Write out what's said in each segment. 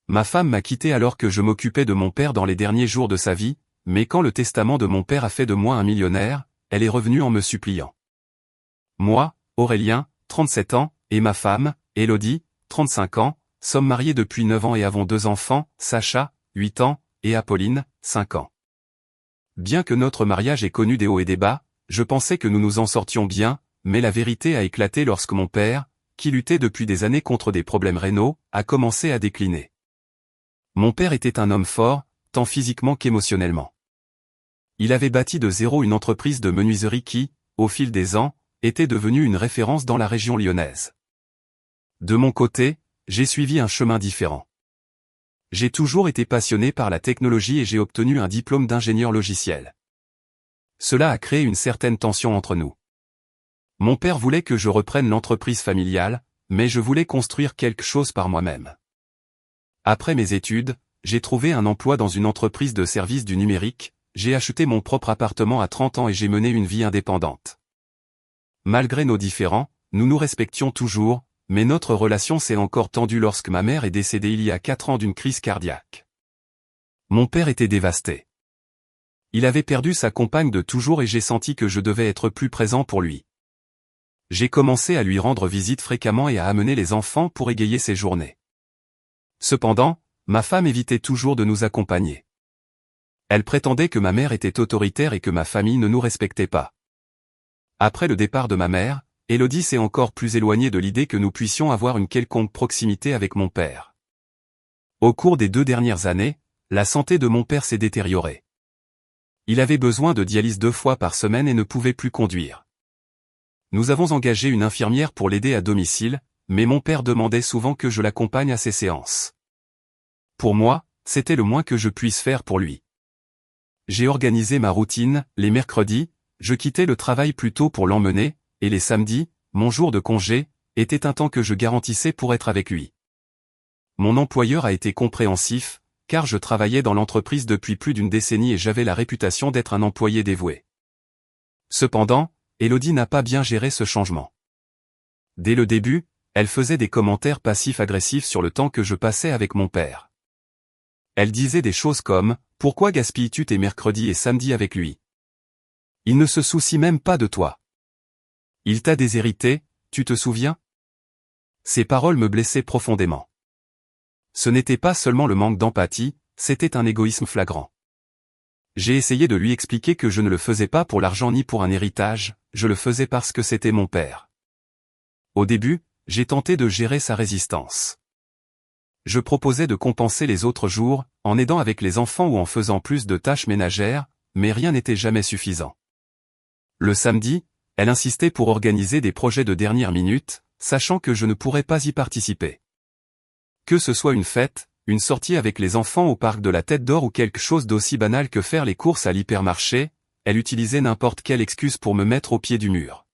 Ma femme m'a quitté alors que je m'occupais de mon père dans les derniers jours de sa vie, mais quand le testament de mon père a fait de moi un millionnaire, elle est revenue en me suppliant. Moi, Aurélien, 37 ans, et ma femme, Élodie, 35 ans, sommes mariés depuis 9 ans et avons 2 enfants, Sacha, 8 ans, et Apolline, 5 ans. Bien que notre mariage ait connu des hauts et des bas, je pensais que nous nous en sortions bien, mais la vérité a éclaté lorsque mon père, qui luttait depuis des années contre des problèmes rénaux, a commencé à décliner. Mon père était un homme fort, tant physiquement qu'émotionnellement. Il avait bâti de zéro une entreprise de menuiserie qui, au fil des ans, était devenue une référence dans la région lyonnaise. De mon côté, j'ai suivi un chemin différent. J'ai toujours été passionné par la technologie et j'ai obtenu un diplôme d'ingénieur logiciel. Cela a créé une certaine tension entre nous. Mon père voulait que je reprenne l'entreprise familiale, mais je voulais construire quelque chose par moi-même. Après mes études, j'ai trouvé un emploi dans une entreprise de services du numérique, j'ai acheté mon propre appartement à 30 ans et j'ai mené une vie indépendante. Malgré nos différends, nous nous respections toujours, mais notre relation s'est encore tendue lorsque ma mère est décédée il y a 4 ans d'une crise cardiaque. Mon père était dévasté. Il avait perdu sa compagne de toujours et j'ai senti que je devais être plus présent pour lui. J'ai commencé à lui rendre visite fréquemment et à amener les enfants pour égayer ses journées. Cependant, ma femme évitait toujours de nous accompagner. Elle prétendait que ma mère était autoritaire et que ma famille ne nous respectait pas. Après le départ de ma mère, Élodie s'est encore plus éloignée de l'idée que nous puissions avoir une quelconque proximité avec mon père. Au cours des 2 dernières années, la santé de mon père s'est détériorée. Il avait besoin de dialyse 2 fois par semaine et ne pouvait plus conduire. Nous avons engagé une infirmière pour l'aider à domicile, mais mon père demandait souvent que je l'accompagne à ses séances. Pour moi, c'était le moins que je puisse faire pour lui. J'ai organisé ma routine, les mercredis, je quittais le travail plus tôt pour l'emmener, et les samedis, mon jour de congé, était un temps que je garantissais pour être avec lui. Mon employeur a été compréhensif, car je travaillais dans l'entreprise depuis plus d'une décennie et j'avais la réputation d'être un employé dévoué. Cependant, Élodie n'a pas bien géré ce changement. Dès le début, elle faisait des commentaires passifs-agressifs sur le temps que je passais avec mon père. Elle disait des choses comme « Pourquoi gaspilles-tu tes mercredis et samedis avec lui ? Il ne se soucie même pas de toi. Il t'a déshérité, tu te souviens ?» Ces paroles me blessaient profondément. Ce n'était pas seulement le manque d'empathie, c'était un égoïsme flagrant. J'ai essayé de lui expliquer que je ne le faisais pas pour l'argent ni pour un héritage, je le faisais parce que c'était mon père. Au début, j'ai tenté de gérer sa résistance. Je proposais de compenser les autres jours, en aidant avec les enfants ou en faisant plus de tâches ménagères, mais rien n'était jamais suffisant. Le samedi, elle insistait pour organiser des projets de dernière minute, sachant que je ne pourrais pas y participer. Que ce soit une fête, une sortie avec les enfants au parc de la Tête d'Or ou quelque chose d'aussi banal que faire les courses à l'hypermarché, elle utilisait n'importe quelle excuse pour me mettre au pied du mur.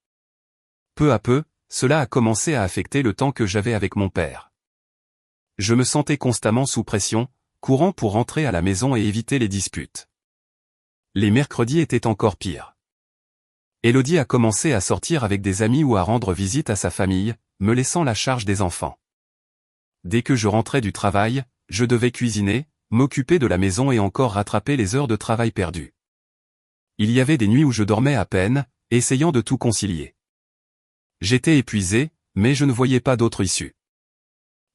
Peu à peu, cela a commencé à affecter le temps que j'avais avec mon père. Je me sentais constamment sous pression, courant pour rentrer à la maison et éviter les disputes. Les mercredis étaient encore pires. Élodie a commencé à sortir avec des amis ou à rendre visite à sa famille, me laissant la charge des enfants. Dès que je rentrais du travail, je devais cuisiner, m'occuper de la maison et encore rattraper les heures de travail perdues. Il y avait des nuits où je dormais à peine, essayant de tout concilier. J'étais épuisé, mais je ne voyais pas d'autre issue.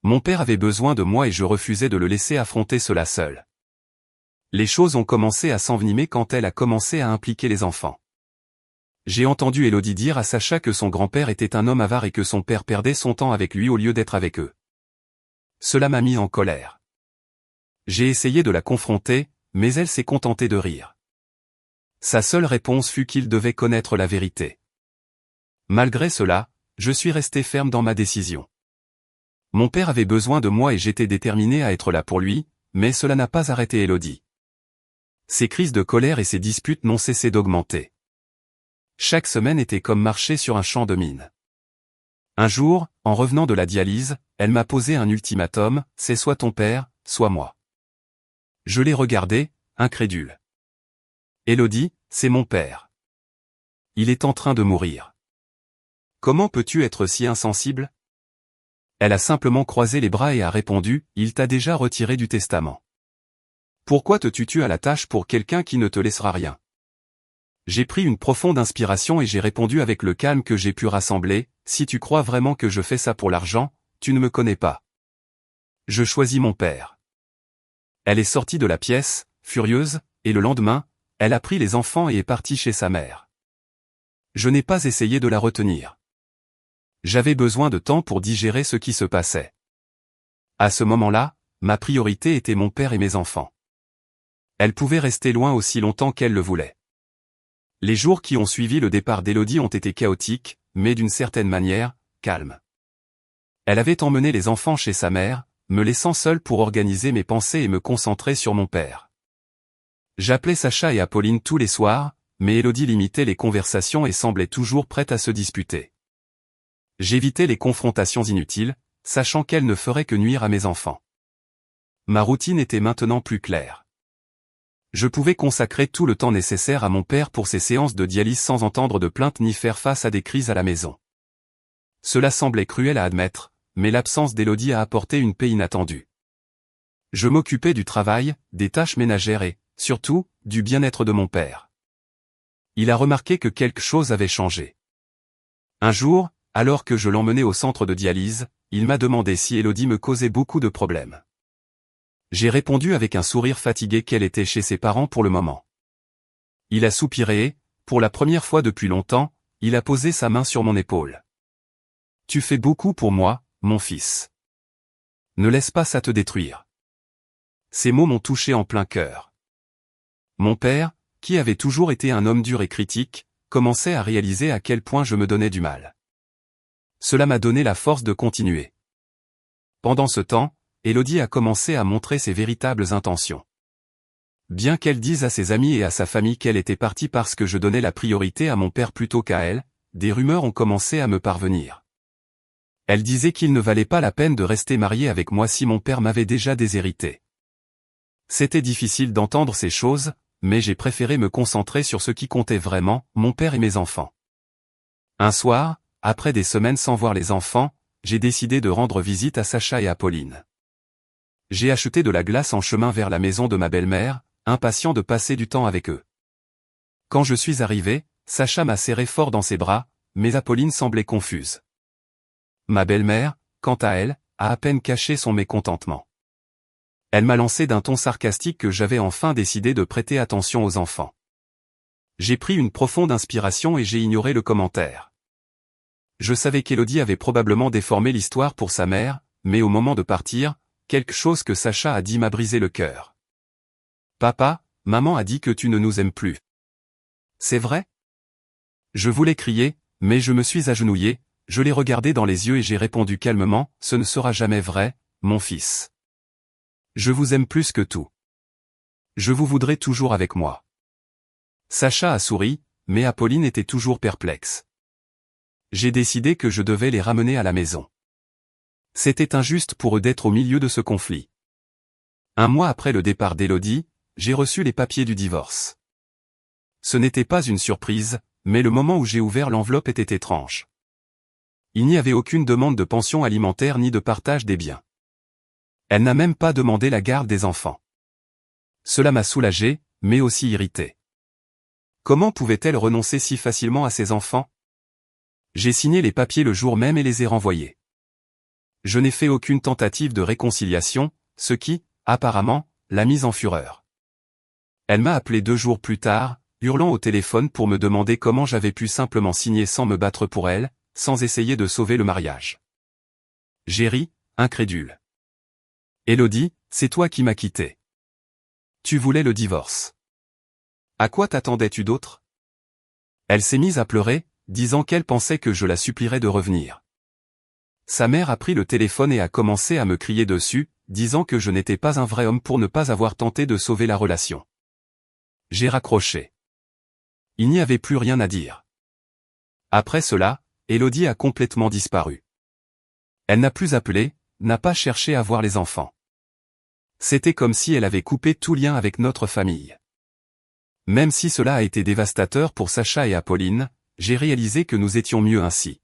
Mon père avait besoin de moi et je refusais de le laisser affronter cela seul. Les choses ont commencé à s'envenimer quand elle a commencé à impliquer les enfants. J'ai entendu Élodie dire à Sacha que son grand-père était un homme avare et que son père perdait son temps avec lui au lieu d'être avec eux. Cela m'a mis en colère. J'ai essayé de la confronter, mais elle s'est contentée de rire. Sa seule réponse fut qu'il devait connaître la vérité. Malgré cela, je suis resté ferme dans ma décision. Mon père avait besoin de moi et j'étais déterminé à être là pour lui, mais cela n'a pas arrêté Élodie. Ses crises de colère et ses disputes n'ont cessé d'augmenter. Chaque semaine était comme marcher sur un champ de mines. Un jour, en revenant de la dialyse, elle m'a posé un ultimatum, c'est soit ton père, soit moi. Je l'ai regardé, incrédule. Élodie, c'est mon père. Il est en train de mourir. Comment peux-tu être si insensible ? Elle a simplement croisé les bras et a répondu, « Il t'a déjà retiré du testament. Pourquoi te tues-tu à la tâche pour quelqu'un qui ne te laissera rien ?» J'ai pris une profonde inspiration et j'ai répondu avec le calme que j'ai pu rassembler, « Si tu crois vraiment que je fais ça pour l'argent, tu ne me connais pas. Je choisis mon père. » Elle est sortie de la pièce, furieuse, et le lendemain, elle a pris les enfants et est partie chez sa mère. Je n'ai pas essayé de la retenir. J'avais besoin de temps pour digérer ce qui se passait. À ce moment-là, ma priorité était mon père et mes enfants. Elle pouvait rester loin aussi longtemps qu'elle le voulait. Les jours qui ont suivi le départ d'Élodie ont été chaotiques, mais d'une certaine manière, calmes. Elle avait emmené les enfants chez sa mère, me laissant seul pour organiser mes pensées et me concentrer sur mon père. J'appelais Sacha et Apolline tous les soirs, mais Élodie limitait les conversations et semblait toujours prête à se disputer. J'évitais les confrontations inutiles, sachant qu'elles ne feraient que nuire à mes enfants. Ma routine était maintenant plus claire. Je pouvais consacrer tout le temps nécessaire à mon père pour ses séances de dialyse sans entendre de plaintes ni faire face à des crises à la maison. Cela semblait cruel à admettre, mais l'absence d'Élodie a apporté une paix inattendue. Je m'occupais du travail, des tâches ménagères et, surtout, du bien-être de mon père. Il a remarqué que quelque chose avait changé. Un jour, alors que je l'emmenais au centre de dialyse, il m'a demandé si Élodie me causait beaucoup de problèmes. J'ai répondu avec un sourire fatigué qu'elle était chez ses parents pour le moment. Il a soupiré et, pour la première fois depuis longtemps, il a posé sa main sur mon épaule. « Tu fais beaucoup pour moi, mon fils. Ne laisse pas ça te détruire. » Ces mots m'ont touché en plein cœur. Mon père, qui avait toujours été un homme dur et critique, commençait à réaliser à quel point je me donnais du mal. Cela m'a donné la force de continuer. Pendant ce temps, Élodie a commencé à montrer ses véritables intentions. Bien qu'elle dise à ses amis et à sa famille qu'elle était partie parce que je donnais la priorité à mon père plutôt qu'à elle, des rumeurs ont commencé à me parvenir. Elle disait qu'il ne valait pas la peine de rester mariée avec moi si mon père m'avait déjà déshérité. C'était difficile d'entendre ces choses, mais j'ai préféré me concentrer sur ce qui comptait vraiment, mon père et mes enfants. Un soir, après des semaines sans voir les enfants, j'ai décidé de rendre visite à Sacha et Apolline. J'ai acheté de la glace en chemin vers la maison de ma belle-mère, impatient de passer du temps avec eux. Quand je suis arrivé, Sacha m'a serré fort dans ses bras, mais Apolline semblait confuse. Ma belle-mère, quant à elle, a à peine caché son mécontentement. Elle m'a lancé d'un ton sarcastique que j'avais enfin décidé de prêter attention aux enfants. J'ai pris une profonde inspiration et j'ai ignoré le commentaire. Je savais qu'Élodie avait probablement déformé l'histoire pour sa mère, mais au moment de partir, quelque chose que Sacha a dit m'a brisé le cœur. « Papa, maman a dit que tu ne nous aimes plus. » « C'est vrai ?» Je voulais crier, mais je me suis agenouillé, je l'ai regardé dans les yeux et j'ai répondu calmement, « Ce ne sera jamais vrai, mon fils. Je vous aime plus que tout. Je vous voudrais toujours avec moi. » Sacha a souri, mais Apolline était toujours perplexe. J'ai décidé que je devais les ramener à la maison. C'était injuste pour eux d'être au milieu de ce conflit. Un mois après le départ d'Élodie, j'ai reçu les papiers du divorce. Ce n'était pas une surprise, mais le moment où j'ai ouvert l'enveloppe était étrange. Il n'y avait aucune demande de pension alimentaire ni de partage des biens. Elle n'a même pas demandé la garde des enfants. Cela m'a soulagé, mais aussi irrité. Comment pouvait-elle renoncer si facilement à ses enfants? J'ai signé les papiers le jour même et les ai renvoyés. Je n'ai fait aucune tentative de réconciliation, ce qui, apparemment, l'a mise en fureur. Elle m'a appelé 2 jours plus tard, hurlant au téléphone pour me demander comment j'avais pu simplement signer sans me battre pour elle, sans essayer de sauver le mariage. J'ai ri, incrédule. « Élodie, c'est toi qui m'as quitté. Tu voulais le divorce. À quoi t'attendais-tu d'autre ?» Elle s'est mise à pleurer, disant qu'elle pensait que je la supplierais de revenir. Sa mère a pris le téléphone et a commencé à me crier dessus, disant que je n'étais pas un vrai homme pour ne pas avoir tenté de sauver la relation. J'ai raccroché. Il n'y avait plus rien à dire. Après cela, Élodie a complètement disparu. Elle n'a plus appelé, n'a pas cherché à voir les enfants. C'était comme si elle avait coupé tout lien avec notre famille. Même si cela a été dévastateur pour Sacha et Apolline, j'ai réalisé que nous étions mieux ainsi.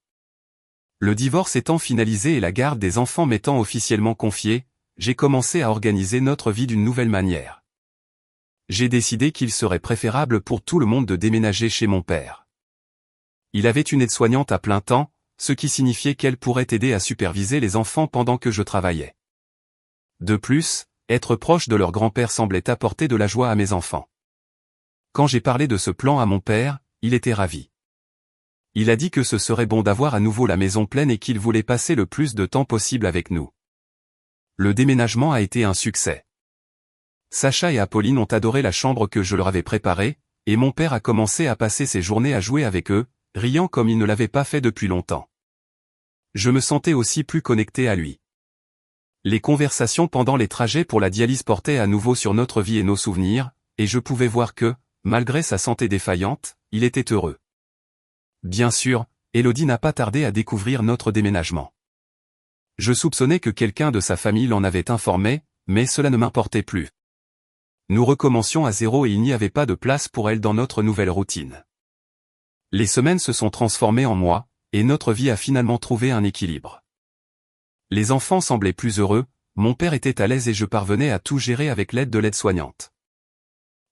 Le divorce étant finalisé et la garde des enfants m'étant officiellement confiée, j'ai commencé à organiser notre vie d'une nouvelle manière. J'ai décidé qu'il serait préférable pour tout le monde de déménager chez mon père. Il avait une aide-soignante à plein temps, ce qui signifiait qu'elle pourrait aider à superviser les enfants pendant que je travaillais. De plus, être proche de leur grand-père semblait apporter de la joie à mes enfants. Quand j'ai parlé de ce plan à mon père, il était ravi. Il a dit que ce serait bon d'avoir à nouveau la maison pleine et qu'il voulait passer le plus de temps possible avec nous. Le déménagement a été un succès. Sacha et Apolline ont adoré la chambre que je leur avais préparée, et mon père a commencé à passer ses journées à jouer avec eux, riant comme il ne l'avait pas fait depuis longtemps. Je me sentais aussi plus connecté à lui. Les conversations pendant les trajets pour la dialyse portaient à nouveau sur notre vie et nos souvenirs, et je pouvais voir que, malgré sa santé défaillante, il était heureux. Bien sûr, Élodie n'a pas tardé à découvrir notre déménagement. Je soupçonnais que quelqu'un de sa famille l'en avait informé, mais cela ne m'importait plus. Nous recommencions à zéro et il n'y avait pas de place pour elle dans notre nouvelle routine. Les semaines se sont transformées en mois, et notre vie a finalement trouvé un équilibre. Les enfants semblaient plus heureux, mon père était à l'aise et je parvenais à tout gérer avec l'aide de l'aide-soignante.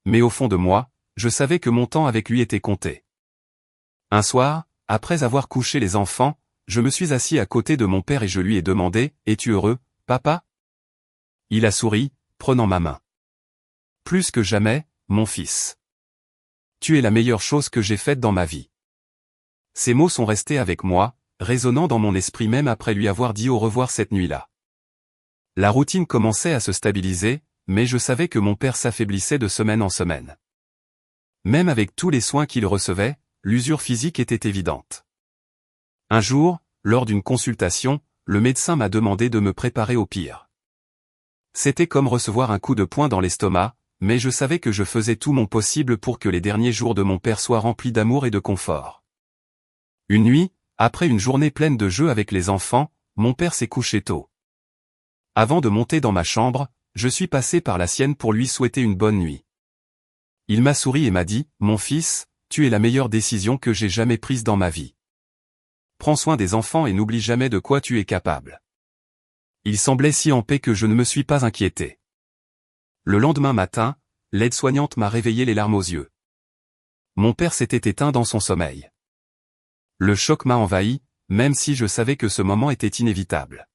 Mais au fond de moi, je savais que mon temps avec lui était compté. Un soir, après avoir couché les enfants, je me suis assis à côté de mon père et je lui ai demandé « Es-tu heureux, papa ?» Il a souri, prenant ma main. « Plus que jamais, mon fils. Tu es la meilleure chose que j'ai faite dans ma vie. » Ces mots sont restés avec moi, résonnant dans mon esprit même après lui avoir dit au revoir cette nuit-là. La routine commençait à se stabiliser, mais je savais que mon père s'affaiblissait de semaine en semaine. Même avec tous les soins qu'il recevait, l'usure physique était évidente. Un jour, lors d'une consultation, le médecin m'a demandé de me préparer au pire. C'était comme recevoir un coup de poing dans l'estomac, mais je savais que je faisais tout mon possible pour que les derniers jours de mon père soient remplis d'amour et de confort. Une nuit, après une journée pleine de jeux avec les enfants, mon père s'est couché tôt. Avant de monter dans ma chambre, je suis passé par la sienne pour lui souhaiter une bonne nuit. Il m'a souri et m'a dit « Mon fils, tu es la meilleure décision que j'ai jamais prise dans ma vie. Prends soin des enfants et n'oublie jamais de quoi tu es capable. » Il semblait si en paix que je ne me suis pas inquiété. Le lendemain matin, l'aide-soignante m'a réveillé les larmes aux yeux. Mon père s'était éteint dans son sommeil. Le choc m'a envahi, même si je savais que ce moment était inévitable.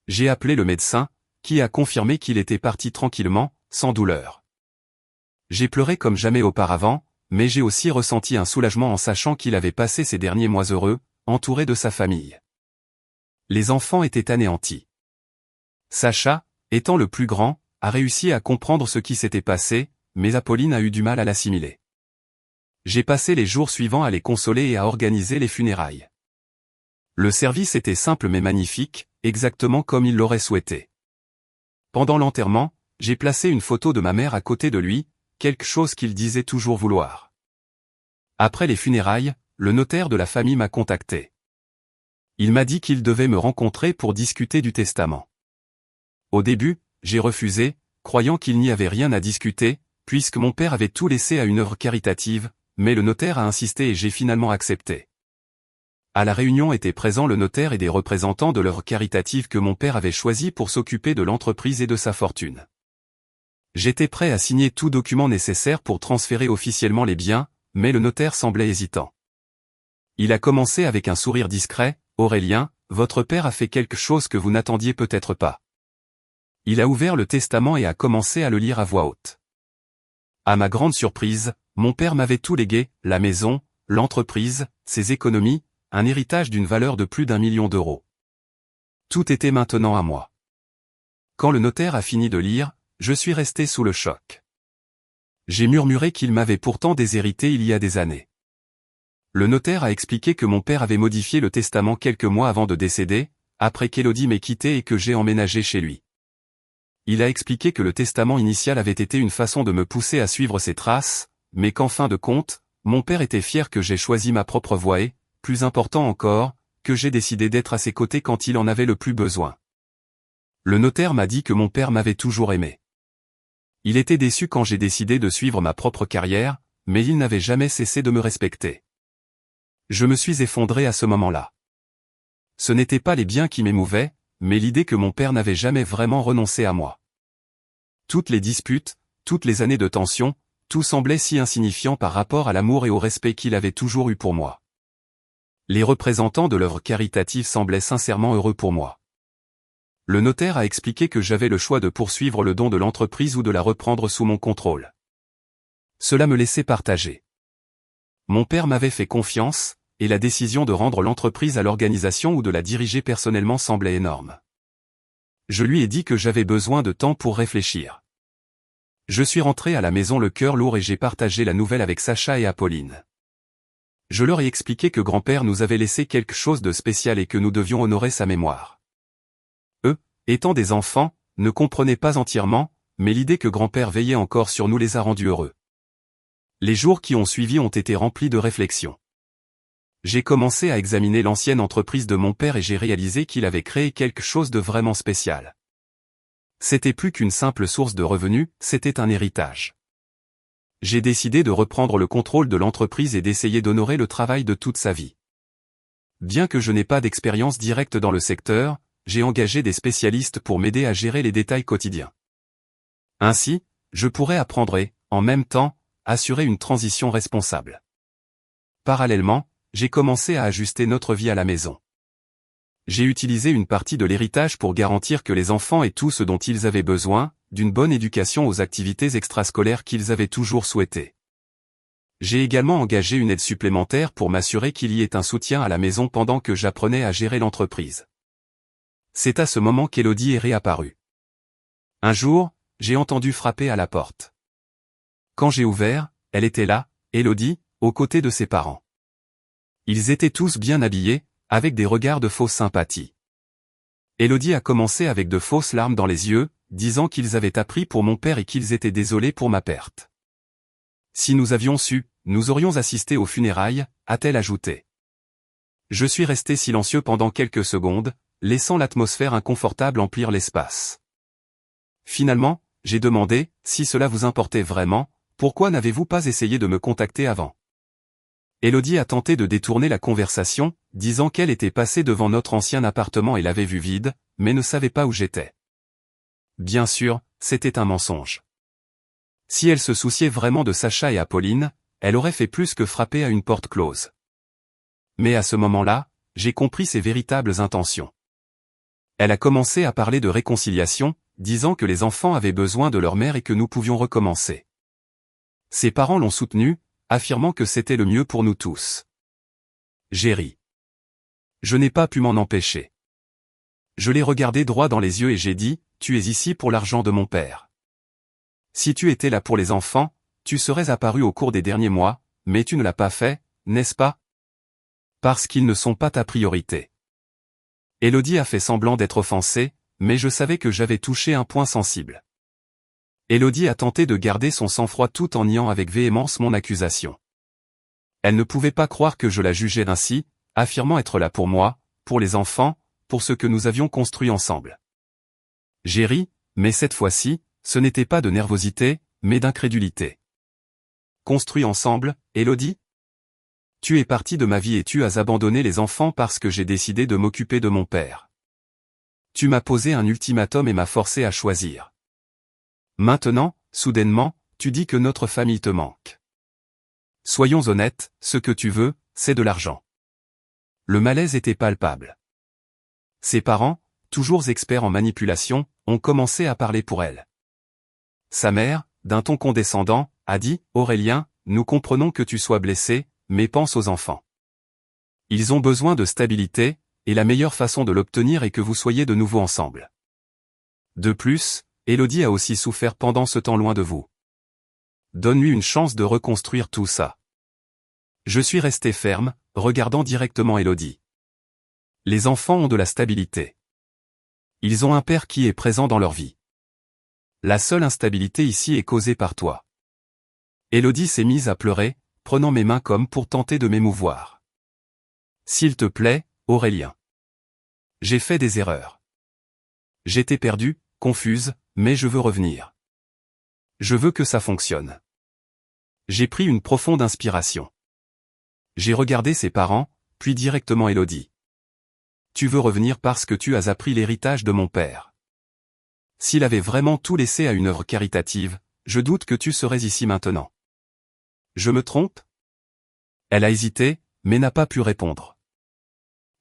J'ai appelé le médecin, qui a confirmé qu'il était parti tranquillement, sans douleur. J'ai pleuré comme jamais auparavant, mais j'ai aussi ressenti un soulagement en sachant qu'il avait passé ces derniers mois heureux, entouré de sa famille. Les enfants étaient anéantis. Sacha, étant le plus grand, a réussi à comprendre ce qui s'était passé, mais Apolline a eu du mal à l'assimiler. J'ai passé les jours suivants à les consoler et à organiser les funérailles. Le service était simple mais magnifique, exactement comme il l'aurait souhaité. Pendant l'enterrement, j'ai placé une photo de ma mère à côté de lui, quelque chose qu'il disait toujours vouloir. Après les funérailles, le notaire de la famille m'a contacté. Il m'a dit qu'il devait me rencontrer pour discuter du testament. Au début, j'ai refusé, croyant qu'il n'y avait rien à discuter, puisque mon père avait tout laissé à une œuvre caritative, mais le notaire a insisté et j'ai finalement accepté. À la réunion étaient présents le notaire et des représentants de l'œuvre caritative que mon père avait choisi pour s'occuper de l'entreprise et de sa fortune. J'étais prêt à signer tout document nécessaire pour transférer officiellement les biens, mais le notaire semblait hésitant. Il a commencé avec un sourire discret, « Aurélien, votre père a fait quelque chose que vous n'attendiez peut-être pas. » Il a ouvert le testament et a commencé à le lire à voix haute. À ma grande surprise, mon père m'avait tout légué, la maison, l'entreprise, ses économies, un héritage d'une valeur de plus d'1 million d'euros. Tout était maintenant à moi. Quand le notaire a fini de lire, je suis resté sous le choc. J'ai murmuré qu'il m'avait pourtant déshérité il y a des années. Le notaire a expliqué que mon père avait modifié le testament quelques mois avant de décéder, après qu'Élodie m'ait quitté et que j'ai emménagé chez lui. Il a expliqué que le testament initial avait été une façon de me pousser à suivre ses traces, mais qu'en fin de compte, mon père était fier que j'ai choisi ma propre voie et, plus important encore, que j'ai décidé d'être à ses côtés quand il en avait le plus besoin. Le notaire m'a dit que mon père m'avait toujours aimé. Il était déçu quand j'ai décidé de suivre ma propre carrière, mais il n'avait jamais cessé de me respecter. Je me suis effondré à ce moment-là. ce n'était pas les biens qui m'émouvaient, mais l'idée que mon père n'avait jamais vraiment renoncé à moi. Toutes les disputes, toutes les années de tension, tout semblait si insignifiant par rapport à l'amour et au respect qu'il avait toujours eu pour moi. Les représentants de l'œuvre caritative semblaient sincèrement heureux pour moi. Le notaire a expliqué que j'avais le choix de poursuivre le don de l'entreprise ou de la reprendre sous mon contrôle. Cela me laissait partager. Mon père m'avait fait confiance, et la décision de rendre l'entreprise à l'organisation ou de la diriger personnellement semblait énorme. Je lui ai dit que j'avais besoin de temps pour réfléchir. Je suis rentré à la maison le cœur lourd et j'ai partagé la nouvelle avec Sacha et Apolline. Je leur ai expliqué que grand-père nous avait laissé quelque chose de spécial et que nous devions honorer sa mémoire. Eux, étant des enfants, ne comprenaient pas entièrement, mais l'idée que grand-père veillait encore sur nous les a rendus heureux. Les jours qui ont suivi ont été remplis de réflexions. J'ai commencé à examiner l'ancienne entreprise de mon père et j'ai réalisé qu'il avait créé quelque chose de vraiment spécial. C'était plus qu'une simple source de revenus, c'était un héritage. J'ai décidé de reprendre le contrôle de l'entreprise et d'essayer d'honorer le travail de toute sa vie. Bien que je n'ai pas d'expérience directe dans le secteur, j'ai engagé des spécialistes pour m'aider à gérer les détails quotidiens. Ainsi, je pourrais apprendre et, en même temps, assurer une transition responsable. Parallèlement, j'ai commencé à ajuster notre vie à la maison. J'ai utilisé une partie de l'héritage pour garantir que les enfants aient tout ce dont ils avaient besoin, d'une bonne éducation aux activités extrascolaires qu'ils avaient toujours souhaitées. J'ai également engagé une aide supplémentaire pour m'assurer qu'il y ait un soutien à la maison pendant que j'apprenais à gérer l'entreprise. C'est à ce moment qu'Élodie est réapparue. Un jour, j'ai entendu frapper à la porte. Quand j'ai ouvert, elle était là, Élodie, aux côtés de ses parents. Ils étaient tous bien habillés, avec des regards de fausse sympathie. Élodie a commencé avec de fausses larmes dans les yeux, disant qu'ils avaient appris pour mon père et qu'ils étaient désolés pour ma perte. Si nous avions su, nous aurions assisté aux funérailles, a-t-elle ajouté. Je suis resté silencieux pendant quelques secondes, laissant l'atmosphère inconfortable emplir l'espace. Finalement, j'ai demandé, si cela vous importait vraiment, pourquoi n'avez-vous pas essayé de me contacter avant? Élodie a tenté de détourner la conversation, disant qu'elle était passée devant notre ancien appartement et l'avait vu vide, mais ne savait pas où j'étais. Bien sûr, c'était un mensonge. Si elle se souciait vraiment de Sacha et Apolline, elle aurait fait plus que frapper à une porte close. Mais à ce moment-là, j'ai compris ses véritables intentions. Elle a commencé à parler de réconciliation, disant que les enfants avaient besoin de leur mère et que nous pouvions recommencer. Ses parents l'ont soutenue, affirmant que c'était le mieux pour nous tous. J'ai ri. Je n'ai pas pu m'en empêcher. Je l'ai regardé droit dans les yeux et j'ai dit, tu es ici pour l'argent de mon père. Si tu étais là pour les enfants, tu serais apparu au cours des derniers mois, mais tu ne l'as pas fait, n'est-ce pas? Parce qu'ils ne sont pas ta priorité. Élodie a fait semblant d'être offensée, mais je savais que j'avais touché un point sensible. Élodie a tenté de garder son sang-froid tout en niant avec véhémence mon accusation. Elle ne pouvait pas croire que je la jugeais ainsi, affirmant être là pour moi, pour les enfants, pour ce que nous avions construit ensemble. J'ai ri, mais cette fois-ci, ce n'était pas de nervosité, mais d'incrédulité. Construit ensemble, Élodie? Tu es partie de ma vie et tu as abandonné les enfants parce que j'ai décidé de m'occuper de mon père. Tu m'as posé un ultimatum et m'as forcé à choisir. Maintenant, soudainement, tu dis que notre famille te manque. Soyons honnêtes, ce que tu veux, c'est de l'argent. Le malaise était palpable. Ses parents, toujours experts en manipulation, ont commencé à parler pour elle. Sa mère, d'un ton condescendant, a dit, « Aurélien, nous comprenons que tu sois blessé, mais pense aux enfants. Ils ont besoin de stabilité, et la meilleure façon de l'obtenir est que vous soyez de nouveau ensemble. » De plus, Élodie a aussi souffert pendant ce temps loin de vous. Donne-lui une chance de reconstruire tout ça. Je suis resté ferme, regardant directement Élodie. Les enfants ont de la stabilité. Ils ont un père qui est présent dans leur vie. La seule instabilité ici est causée par toi. Élodie s'est mise à pleurer, prenant mes mains comme pour tenter de m'émouvoir. S'il te plaît, Aurélien. J'ai fait des erreurs. J'étais perdue, confuse, mais je veux revenir. Je veux que ça fonctionne. J'ai pris une profonde inspiration. J'ai regardé ses parents, puis directement Élodie. Tu veux revenir parce que tu as appris l'héritage de mon père. S'il avait vraiment tout laissé à une œuvre caritative, je doute que tu serais ici maintenant. Je me trompe? Elle a hésité, mais n'a pas pu répondre.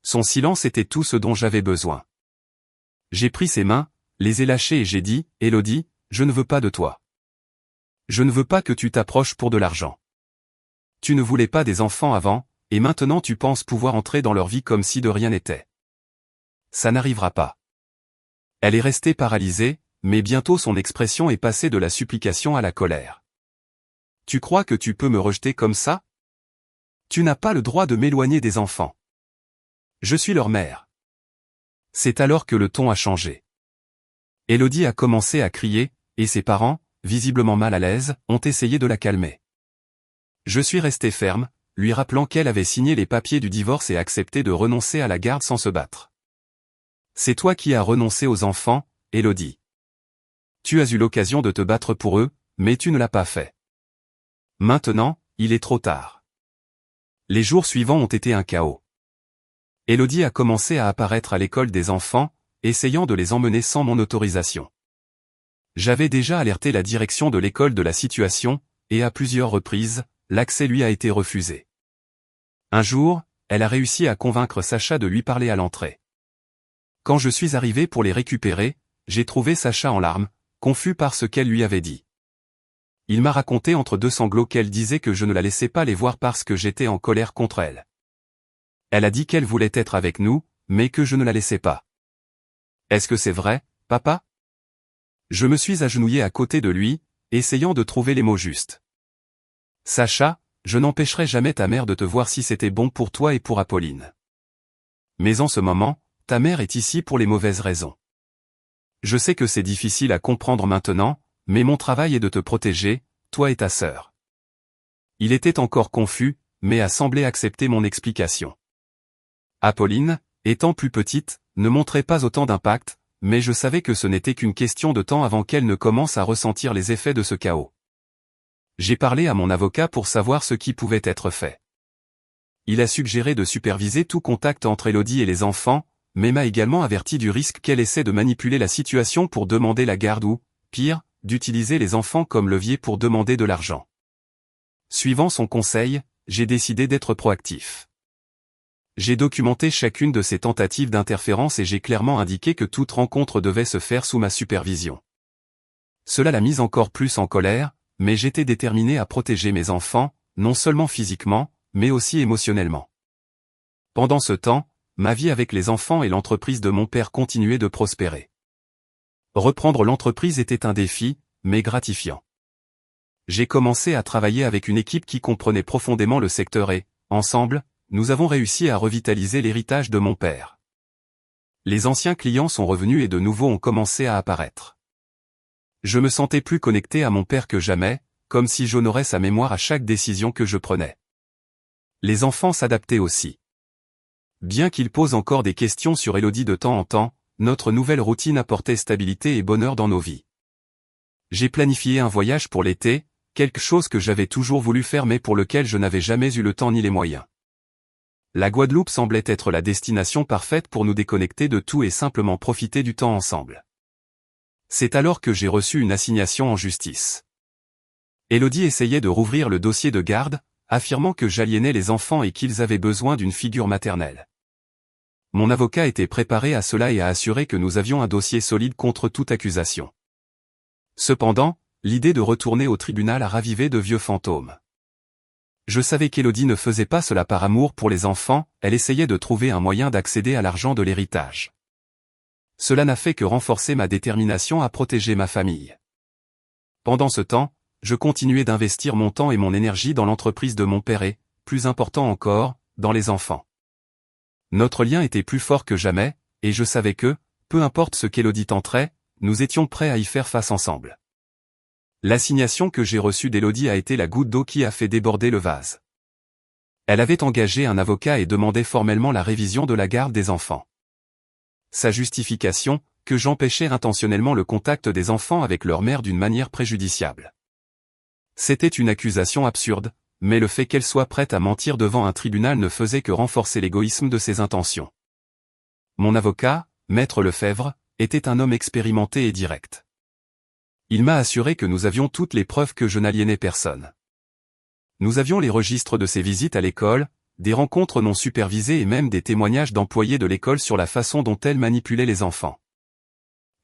Son silence était tout ce dont j'avais besoin. J'ai pris ses mains, les ai lâchées et j'ai dit, « Élodie, je ne veux pas de toi. Je ne veux pas que tu t'approches pour de l'argent. Tu ne voulais pas des enfants avant, et maintenant tu penses pouvoir entrer dans leur vie comme si de rien n'était. Ça n'arrivera pas. » Elle est restée paralysée, mais bientôt son expression est passée de la supplication à la colère. « Tu crois que tu peux me rejeter comme ça? Tu n'as pas le droit de m'éloigner des enfants. Je suis leur mère. » C'est alors que le ton a changé. Élodie a commencé à crier, et ses parents, visiblement mal à l'aise, ont essayé de la calmer. Je suis resté ferme, lui rappelant qu'elle avait signé les papiers du divorce et accepté de renoncer à la garde sans se battre. C'est toi qui as renoncé aux enfants, Élodie. Tu as eu l'occasion de te battre pour eux, mais tu ne l'as pas fait. Maintenant, il est trop tard. Les jours suivants ont été un chaos. Élodie a commencé à apparaître à l'école des enfants, essayant de les emmener sans mon autorisation. J'avais déjà alerté la direction de l'école de la situation, et à plusieurs reprises, l'accès lui a été refusé. Un jour, elle a réussi à convaincre Sacha de lui parler à l'entrée. Quand je suis arrivé pour les récupérer, j'ai trouvé Sacha en larmes, confus par ce qu'elle lui avait dit. Il m'a raconté entre deux sanglots qu'elle disait que je ne la laissais pas les voir parce que j'étais en colère contre elle. Elle a dit qu'elle voulait être avec nous, mais que je ne la laissais pas. Est-ce que c'est vrai, papa? Je me suis agenouillé à côté de lui, essayant de trouver les mots justes. Sacha, je n'empêcherai jamais ta mère de te voir si c'était bon pour toi et pour Apolline. Mais en ce moment, ta mère est ici pour les mauvaises raisons. Je sais que c'est difficile à comprendre maintenant, mais mon travail est de te protéger, toi et ta sœur. Il était encore confus, mais a semblé accepter mon explication. Apolline, étant plus petite, ne montrait pas autant d'impact, mais je savais que ce n'était qu'une question de temps avant qu'elle ne commence à ressentir les effets de ce chaos. J'ai parlé à mon avocat pour savoir ce qui pouvait être fait. Il a suggéré de superviser tout contact entre Élodie et les enfants, mais m'a également averti du risque qu'elle essaie de manipuler la situation pour demander la garde ou, pire, d'utiliser les enfants comme levier pour demander de l'argent. Suivant son conseil, j'ai décidé d'être proactif. J'ai documenté chacune de ces tentatives d'interférence et j'ai clairement indiqué que toute rencontre devait se faire sous ma supervision. Cela l'a mise encore plus en colère, mais j'étais déterminé à protéger mes enfants, non seulement physiquement, mais aussi émotionnellement. Pendant ce temps, ma vie avec les enfants et l'entreprise de mon père continuait de prospérer. Reprendre l'entreprise était un défi, mais gratifiant. J'ai commencé à travailler avec une équipe qui comprenait profondément le secteur et, ensemble, nous avons réussi à revitaliser l'héritage de mon père. Les anciens clients sont revenus et de nouveaux ont commencé à apparaître. Je me sentais plus connecté à mon père que jamais, comme si j'honorais sa mémoire à chaque décision que je prenais. Les enfants s'adaptaient aussi. Bien qu'ils posent encore des questions sur Élodie de temps en temps, notre nouvelle routine apportait stabilité et bonheur dans nos vies. J'ai planifié un voyage pour l'été, quelque chose que j'avais toujours voulu faire mais pour lequel je n'avais jamais eu le temps ni les moyens. La Guadeloupe semblait être la destination parfaite pour nous déconnecter de tout et simplement profiter du temps ensemble. C'est alors que j'ai reçu une assignation en justice. Élodie essayait de rouvrir le dossier de garde, affirmant que j'aliénais les enfants et qu'ils avaient besoin d'une figure maternelle. Mon avocat était préparé à cela et a assuré que nous avions un dossier solide contre toute accusation. Cependant, l'idée de retourner au tribunal a ravivé de vieux fantômes. Je savais qu'Élodie ne faisait pas cela par amour pour les enfants, elle essayait de trouver un moyen d'accéder à l'argent de l'héritage. Cela n'a fait que renforcer ma détermination à protéger ma famille. Pendant ce temps, je continuais d'investir mon temps et mon énergie dans l'entreprise de mon père et, plus important encore, dans les enfants. Notre lien était plus fort que jamais, et je savais que, peu importe ce qu'Élodie tenterait, nous étions prêts à y faire face ensemble. L'assignation que j'ai reçue d'Élodie a été la goutte d'eau qui a fait déborder le vase. Elle avait engagé un avocat et demandé formellement la révision de la garde des enfants. Sa justification, que j'empêchais intentionnellement le contact des enfants avec leur mère d'une manière préjudiciable. C'était une accusation absurde, mais le fait qu'elle soit prête à mentir devant un tribunal ne faisait que renforcer l'égoïsme de ses intentions. Mon avocat, Maître Lefebvre, était un homme expérimenté et direct. Il m'a assuré que nous avions toutes les preuves que je n'aliénais personne. Nous avions les registres de ses visites à l'école, des rencontres non supervisées et même des témoignages d'employés de l'école sur la façon dont elle manipulait les enfants.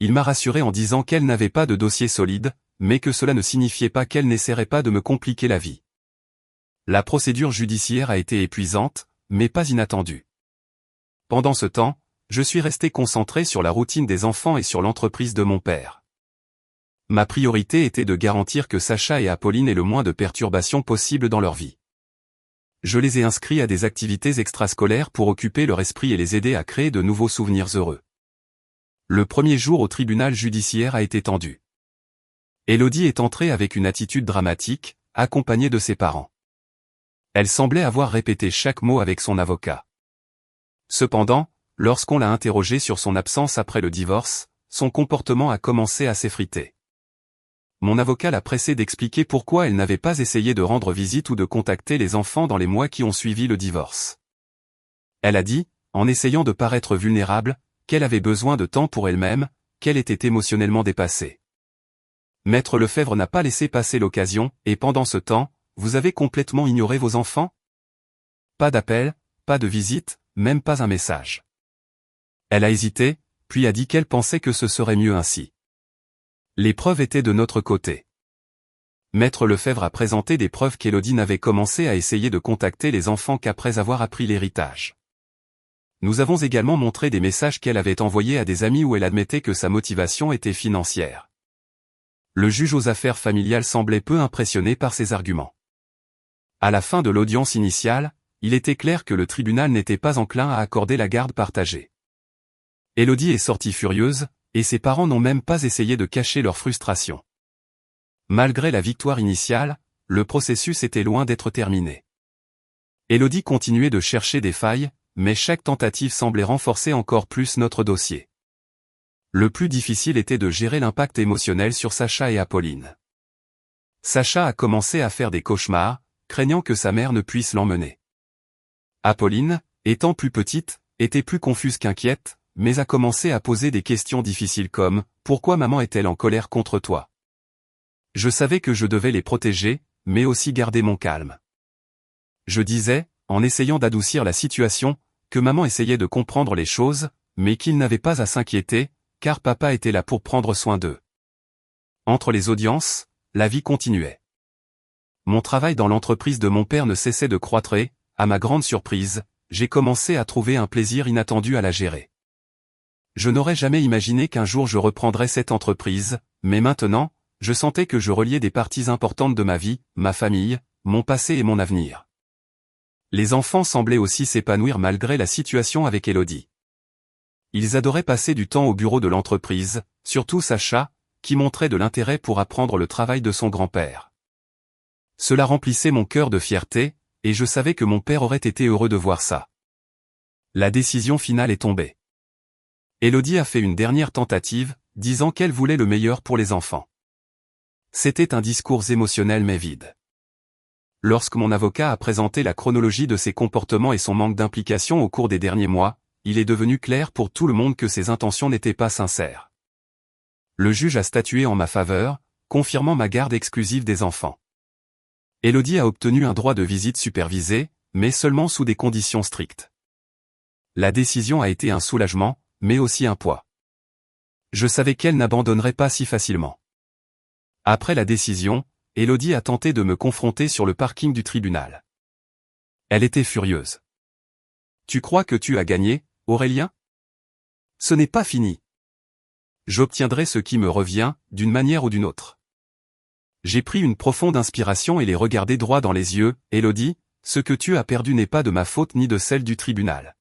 Il m'a rassuré en disant qu'elle n'avait pas de dossier solide, mais que cela ne signifiait pas qu'elle n'essaierait pas de me compliquer la vie. La procédure judiciaire a été épuisante, mais pas inattendue. Pendant ce temps, je suis resté concentré sur la routine des enfants et sur l'entreprise de mon père. Ma priorité était de garantir que Sacha et Apolline aient le moins de perturbations possibles dans leur vie. Je les ai inscrits à des activités extrascolaires pour occuper leur esprit et les aider à créer de nouveaux souvenirs heureux. Le premier jour au tribunal judiciaire a été tendu. Élodie est entrée avec une attitude dramatique, accompagnée de ses parents. Elle semblait avoir répété chaque mot avec son avocat. Cependant, lorsqu'on l'a interrogée sur son absence après le divorce, son comportement a commencé à s'effriter. Mon avocat l'a pressée d'expliquer pourquoi elle n'avait pas essayé de rendre visite ou de contacter les enfants dans les mois qui ont suivi le divorce. Elle a dit, en essayant de paraître vulnérable, qu'elle avait besoin de temps pour elle-même, qu'elle était émotionnellement dépassée. Maître Lefebvre n'a pas laissé passer l'occasion, et pendant ce temps, vous avez complètement ignoré vos enfants? Pas d'appel, pas de visite, même pas un message. Elle a hésité, puis a dit qu'elle pensait que ce serait mieux ainsi. Les preuves étaient de notre côté. Maître Lefebvre a présenté des preuves qu'Élodie n'avait commencé à essayer de contacter les enfants qu'après avoir appris l'héritage. Nous avons également montré des messages qu'elle avait envoyés à des amis où elle admettait que sa motivation était financière. Le juge aux affaires familiales semblait peu impressionné par ces arguments. À la fin de l'audience initiale, il était clair que le tribunal n'était pas enclin à accorder la garde partagée. Élodie est sortie furieuse, et ses parents n'ont même pas essayé de cacher leur frustration. Malgré la victoire initiale, le processus était loin d'être terminé. Élodie continuait de chercher des failles, mais chaque tentative semblait renforcer encore plus notre dossier. Le plus difficile était de gérer l'impact émotionnel sur Sacha et Apolline. Sacha a commencé à faire des cauchemars, craignant que sa mère ne puisse l'emmener. Apolline, étant plus petite, était plus confuse qu'inquiète, mais a commencé à poser des questions difficiles comme « Pourquoi maman est-elle en colère contre toi ?» Je savais que je devais les protéger, mais aussi garder mon calme. Je disais, en essayant d'adoucir la situation, que maman essayait de comprendre les choses, mais qu'il n'avait pas à s'inquiéter, car papa était là pour prendre soin d'eux. Entre les audiences, la vie continuait. Mon travail dans l'entreprise de mon père ne cessait de croître et, à ma grande surprise, j'ai commencé à trouver un plaisir inattendu à la gérer. Je n'aurais jamais imaginé qu'un jour je reprendrais cette entreprise, mais maintenant, je sentais que je reliais des parties importantes de ma vie, ma famille, mon passé et mon avenir. Les enfants semblaient aussi s'épanouir malgré la situation avec Élodie. Ils adoraient passer du temps au bureau de l'entreprise, surtout Sacha, qui montrait de l'intérêt pour apprendre le travail de son grand-père. Cela remplissait mon cœur de fierté, et je savais que mon père aurait été heureux de voir ça. La décision finale est tombée. Élodie a fait une dernière tentative, disant qu'elle voulait le meilleur pour les enfants. C'était un discours émotionnel mais vide. Lorsque mon avocat a présenté la chronologie de ses comportements et son manque d'implication au cours des derniers mois, il est devenu clair pour tout le monde que ses intentions n'étaient pas sincères. Le juge a statué en ma faveur, confirmant ma garde exclusive des enfants. Élodie a obtenu un droit de visite supervisé, mais seulement sous des conditions strictes. La décision a été un soulagement, mais aussi un poids. Je savais qu'elle n'abandonnerait pas si facilement. Après la décision, Élodie a tenté de me confronter sur le parking du tribunal. Elle était furieuse. « Tu crois que tu as gagné, Aurélien ? Ce n'est pas fini. J'obtiendrai ce qui me revient, d'une manière ou d'une autre. » J'ai pris une profonde inspiration et les regardé droit dans les yeux. « Élodie, ce que tu as perdu n'est pas de ma faute ni de celle du tribunal.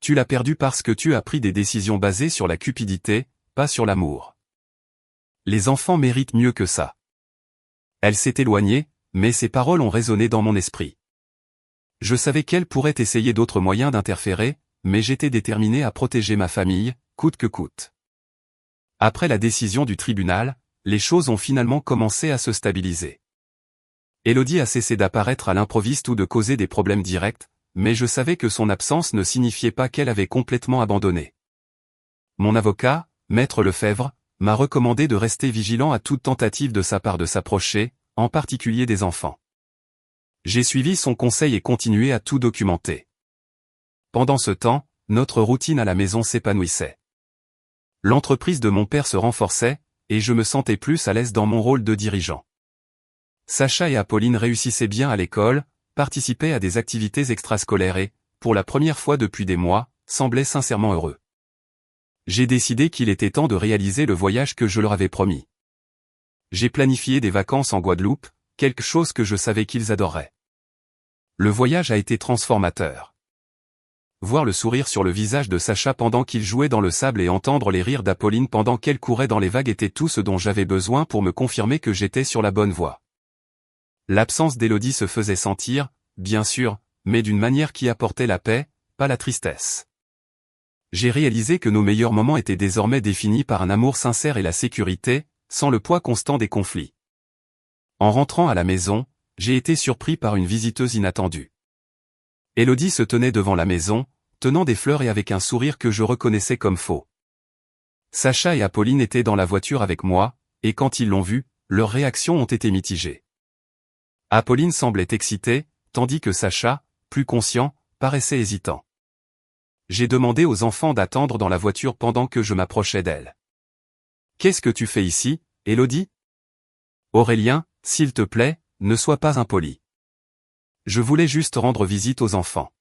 Tu l'as perdu parce que tu as pris des décisions basées sur la cupidité, pas sur l'amour. Les enfants méritent mieux que ça. » Elle s'est éloignée, mais ses paroles ont résonné dans mon esprit. Je savais qu'elle pourrait essayer d'autres moyens d'interférer, mais j'étais déterminé à protéger ma famille, coûte que coûte. Après la décision du tribunal, les choses ont finalement commencé à se stabiliser. Élodie a cessé d'apparaître à l'improviste ou de causer des problèmes directs, mais je savais que son absence ne signifiait pas qu'elle avait complètement abandonné. Mon avocat, Maître Lefebvre, m'a recommandé de rester vigilant à toute tentative de sa part de s'approcher, en particulier des enfants. J'ai suivi son conseil et continué à tout documenter. Pendant ce temps, notre routine à la maison s'épanouissait. L'entreprise de mon père se renforçait, et je me sentais plus à l'aise dans mon rôle de dirigeant. Sacha et Apolline réussissaient bien à l'école, participaient à des activités extrascolaires et, pour la première fois depuis des mois, semblaient sincèrement heureux. J'ai décidé qu'il était temps de réaliser le voyage que je leur avais promis. J'ai planifié des vacances en Guadeloupe, quelque chose que je savais qu'ils adoreraient. Le voyage a été transformateur. Voir le sourire sur le visage de Sacha pendant qu'il jouait dans le sable et entendre les rires d'Apolline pendant qu'elle courait dans les vagues était tout ce dont j'avais besoin pour me confirmer que j'étais sur la bonne voie. L'absence d'Élodie se faisait sentir, bien sûr, mais d'une manière qui apportait la paix, pas la tristesse. J'ai réalisé que nos meilleurs moments étaient désormais définis par un amour sincère et la sécurité, sans le poids constant des conflits. En rentrant à la maison, j'ai été surpris par une visiteuse inattendue. Élodie se tenait devant la maison, tenant des fleurs et avec un sourire que je reconnaissais comme faux. Sacha et Apolline étaient dans la voiture avec moi, et quand ils l'ont vue, leurs réactions ont été mitigées. Apolline semblait excitée, tandis que Sacha, plus conscient, paraissait hésitant. J'ai demandé aux enfants d'attendre dans la voiture pendant que je m'approchais d'elle. « Qu'est-ce que tu fais ici, Élodie ? Aurélien, s'il te plaît, ne sois pas impoli. Je voulais juste rendre visite aux enfants.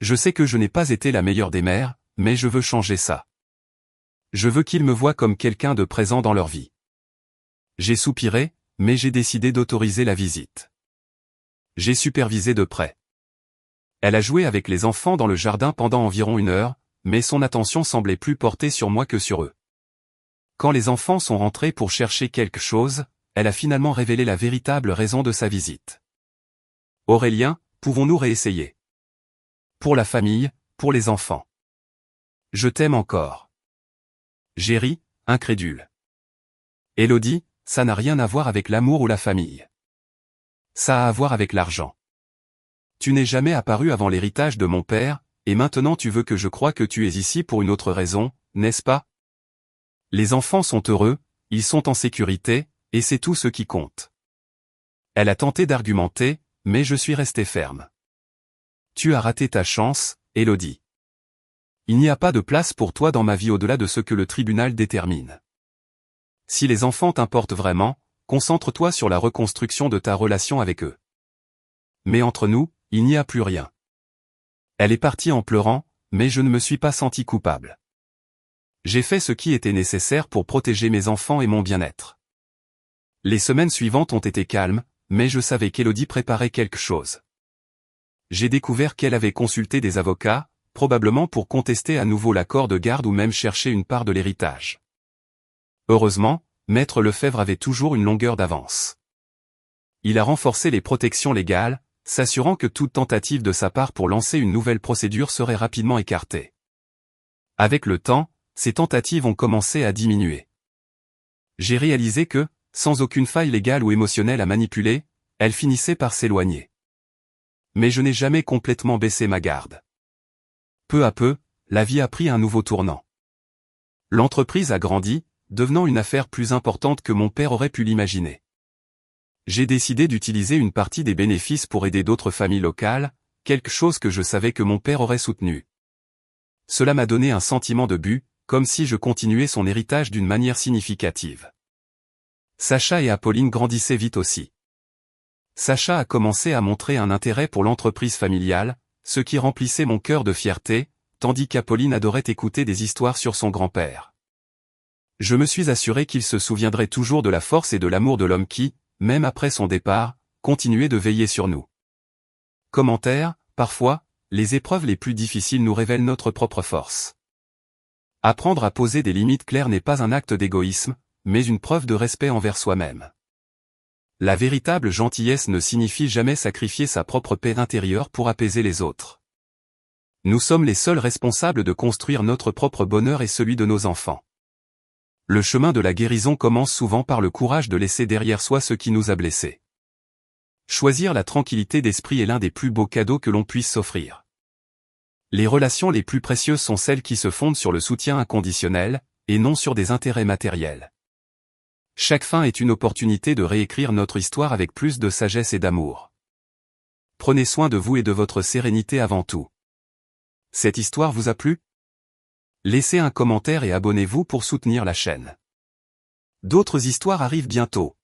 Je sais que je n'ai pas été la meilleure des mères, mais je veux changer ça. Je veux qu'ils me voient comme quelqu'un de présent dans leur vie. » J'ai soupiré, mais j'ai décidé d'autoriser la visite. J'ai supervisé de près. Elle a joué avec les enfants dans le jardin pendant environ 1 heure, mais son attention semblait plus portée sur moi que sur eux. Quand les enfants sont rentrés pour chercher quelque chose, elle a finalement révélé la véritable raison de sa visite. « Aurélien, pouvons-nous réessayer ? Pour la famille, pour les enfants. Je t'aime encore. » J'ai ri, incrédule. « Élodie, ça n'a rien à voir avec l'amour ou la famille. Ça a à voir avec l'argent. Tu n'es jamais apparu avant l'héritage de mon père, et maintenant tu veux que je croie que tu es ici pour une autre raison, n'est-ce pas ? Les enfants sont heureux, ils sont en sécurité, et c'est tout ce qui compte. » Elle a tenté d'argumenter, mais je suis resté ferme. « Tu as raté ta chance, Élodie. Il n'y a pas de place pour toi dans ma vie au-delà de ce que le tribunal détermine. Si les enfants t'importent vraiment, concentre-toi sur la reconstruction de ta relation avec eux. Mais entre nous, il n'y a plus rien. » Elle est partie en pleurant, mais je ne me suis pas senti coupable. J'ai fait ce qui était nécessaire pour protéger mes enfants et mon bien-être. Les semaines suivantes ont été calmes, mais je savais qu'Élodie préparait quelque chose. J'ai découvert qu'elle avait consulté des avocats, probablement pour contester à nouveau l'accord de garde ou même chercher une part de l'héritage. Heureusement, Maître Lefebvre avait toujours une longueur d'avance. Il a renforcé les protections légales, s'assurant que toute tentative de sa part pour lancer une nouvelle procédure serait rapidement écartée. Avec le temps, ces tentatives ont commencé à diminuer. J'ai réalisé que, sans aucune faille légale ou émotionnelle à manipuler, elle finissait par s'éloigner. Mais je n'ai jamais complètement baissé ma garde. Peu à peu, la vie a pris un nouveau tournant. L'entreprise a grandi, devenant une affaire plus importante que mon père aurait pu l'imaginer. J'ai décidé d'utiliser une partie des bénéfices pour aider d'autres familles locales, quelque chose que je savais que mon père aurait soutenu. Cela m'a donné un sentiment de but, comme si je continuais son héritage d'une manière significative. Sacha et Apolline grandissaient vite aussi. Sacha a commencé à montrer un intérêt pour l'entreprise familiale, ce qui remplissait mon cœur de fierté, tandis qu'Apolline adorait écouter des histoires sur son grand-père. Je me suis assuré qu'il se souviendrait toujours de la force et de l'amour de l'homme qui, même après son départ, continuait de veiller sur nous. Commentaire, parfois, les épreuves les plus difficiles nous révèlent notre propre force. Apprendre à poser des limites claires n'est pas un acte d'égoïsme, mais une preuve de respect envers soi-même. La véritable gentillesse ne signifie jamais sacrifier sa propre paix intérieure pour apaiser les autres. Nous sommes les seuls responsables de construire notre propre bonheur et celui de nos enfants. Le chemin de la guérison commence souvent par le courage de laisser derrière soi ce qui nous a blessés. Choisir la tranquillité d'esprit est l'un des plus beaux cadeaux que l'on puisse s'offrir. Les relations les plus précieuses sont celles qui se fondent sur le soutien inconditionnel, et non sur des intérêts matériels. Chaque fin est une opportunité de réécrire notre histoire avec plus de sagesse et d'amour. Prenez soin de vous et de votre sérénité avant tout. Cette histoire vous a plu? Laissez un commentaire et abonnez-vous pour soutenir la chaîne. D'autres histoires arrivent bientôt.